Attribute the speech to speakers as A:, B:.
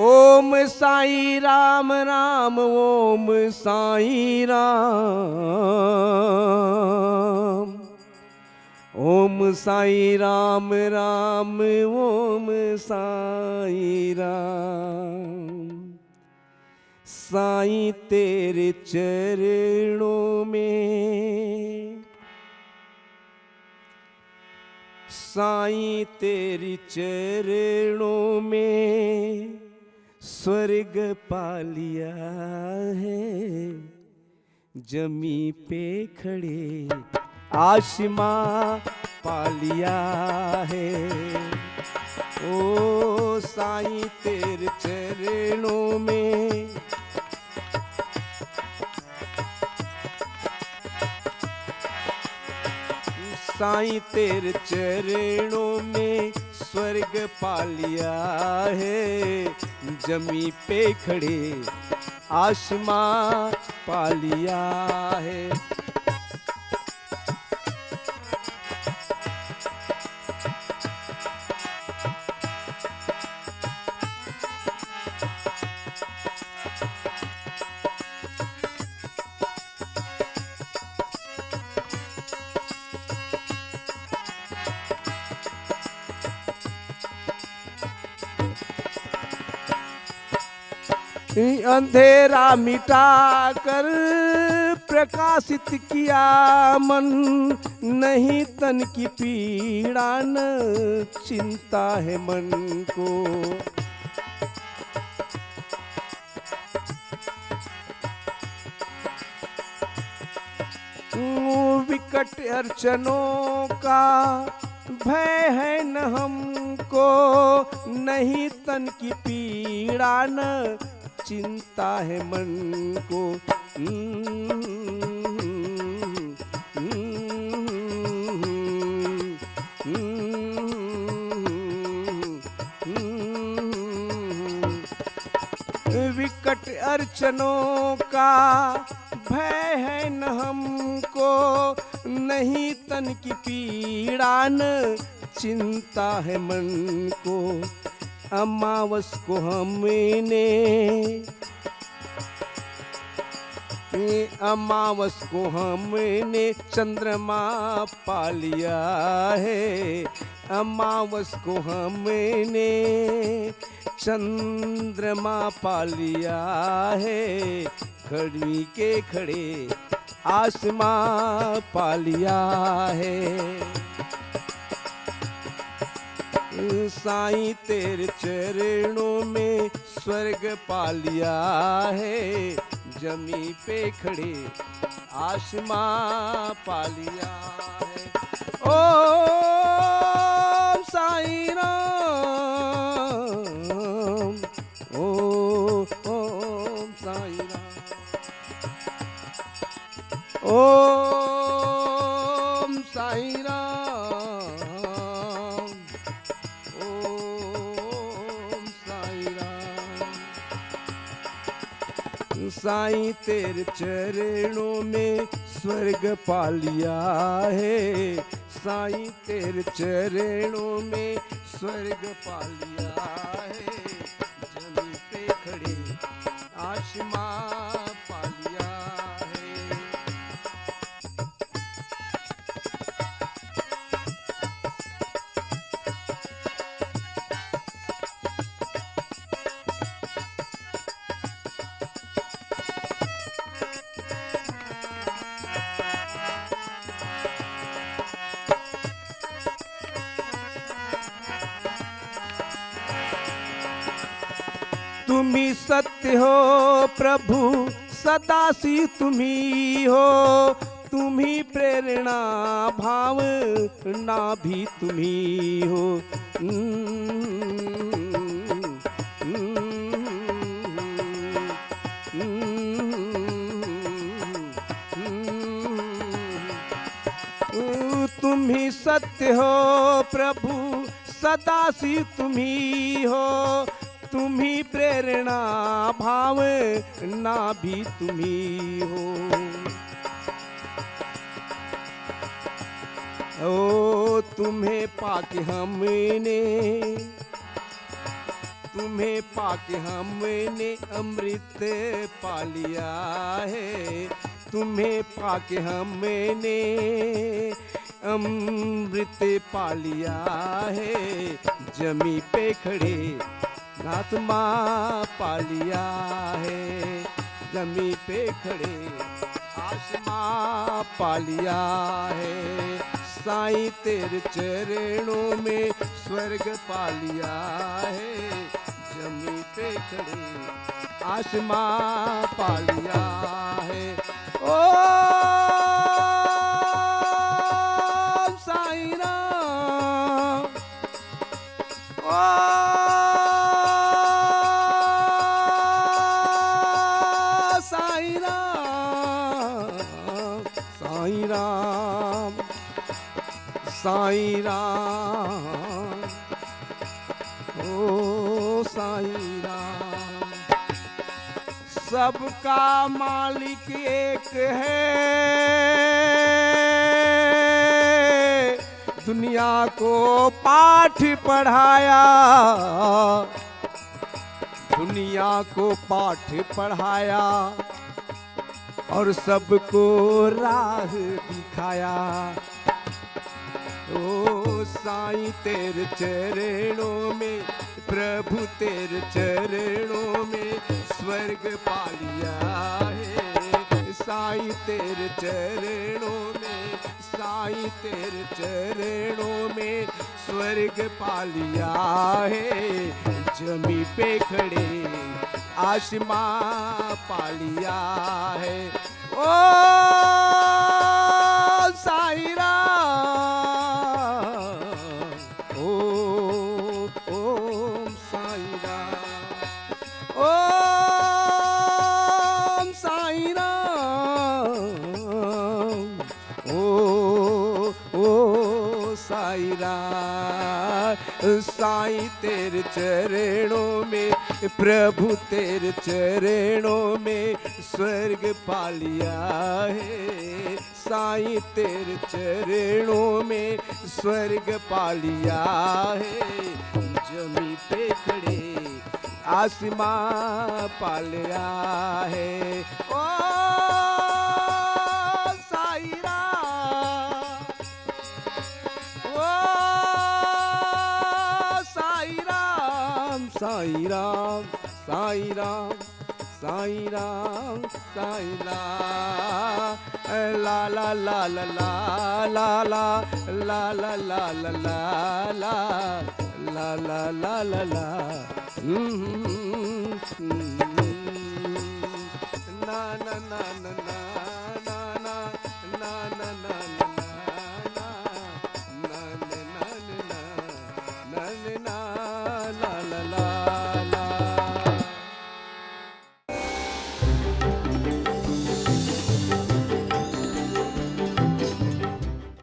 A: ओम साई राम राम ओम साई राम। ओम साई राम राम ओम साई राम। साईं तेरे चरणों में, साईं तेरी चरणों में स्वर्ग पा लिया है। जमी पे खड़े आसमां पा लिया है। ओ साईं तेरे चरणों में, साईं तेरे चरणों में स्वर्ग पा लिया है। जमी पे खड़े आसमां पा लिया है। अंधेरा मिटा कर प्रकाशित किया मन, नहीं तन की पीड़ा न चिंता है मन को। विकट अड़चनों का भय है न हमको, नहीं तन की पीड़ा न चिंता है मन को। विकट अड़चनों का भय है न हमको, नहीं तन की पीड़ा न चिंता है मन को। अमावस को हमने, अमावस को हमने चंद्रमा पा लिया है। अमावस को हमने चंद्रमा पा लिया है। खड़ी के खड़े आसमां पा लिया है। साईं तेरे चरणों में स्वर्ग पा लिया है। जमी पे खड़े आसमां पा लिया है। ओम साईं राम, ओम साईं राम, ओम साईं राम, ओम साईं राम। साईं तेरे चरणों में स्वर्ग पा लिया है। साईं तेरे चरणों में स्वर्ग पा लिया है। जमीन पे खड़े आसमां पा लिया है। तुम ही सत्य हो प्रभु, सदा सी तुम ही हो। तुम ही प्रेरणा भावना भी तुम ही हो। तुम ही सत्य हो प्रभु, सदा सी तुम ही हो। तुम ही प्रेरणा भावना भी तुम ही हो। ओ तुम्हें पाके हमने तुम्हें पाके हमने अमृत पा लिया है, तुम्हें पाके हमने अमृत पा लिया है। जमी पे खड़े नाथ माँ पा लिया है, जमी पे खड़े आसमां पा लिया है। साईं तेरे चरणों में स्वर्ग पा लिया है, जमी पे खड़े आसमां पा लिया है। ओ साईं राम, ओ साईं राम, साईं राम, साईं राम, ओ साईं राम। सबका मालिक एक है, दुनिया को पाठ पढ़ाया, दुनिया को पाठ पढ़ाया और सबको राह दिखाया। ओ साईं तेरे चरणों में, प्रभु तेरे चरणों में स्वर्ग पा लिया है। साईं तेरे चरणों में, साईं तेरे चरणों में स्वर्ग पा लिया है। जमी पे खड़े आसमां पा लिया है। ओ साईं राम, ओम साईं राम, ओम साईं राम, ओ साईं राम। साईं तेरे चरणों में, प्रभु तेरे चरणों में स्वर्ग पा लिया है। साईं तेरे चरणों में स्वर्ग पा लिया है। जमी पे खड़े आसमां पा लिया है। ओ साईं राम, ओ साईं राम, साईं राम, साईं राम, साईं राम, साईं राम। ला ला ला ला ला ला ला ला ला ला ला ला ला ला ला ला ला ला।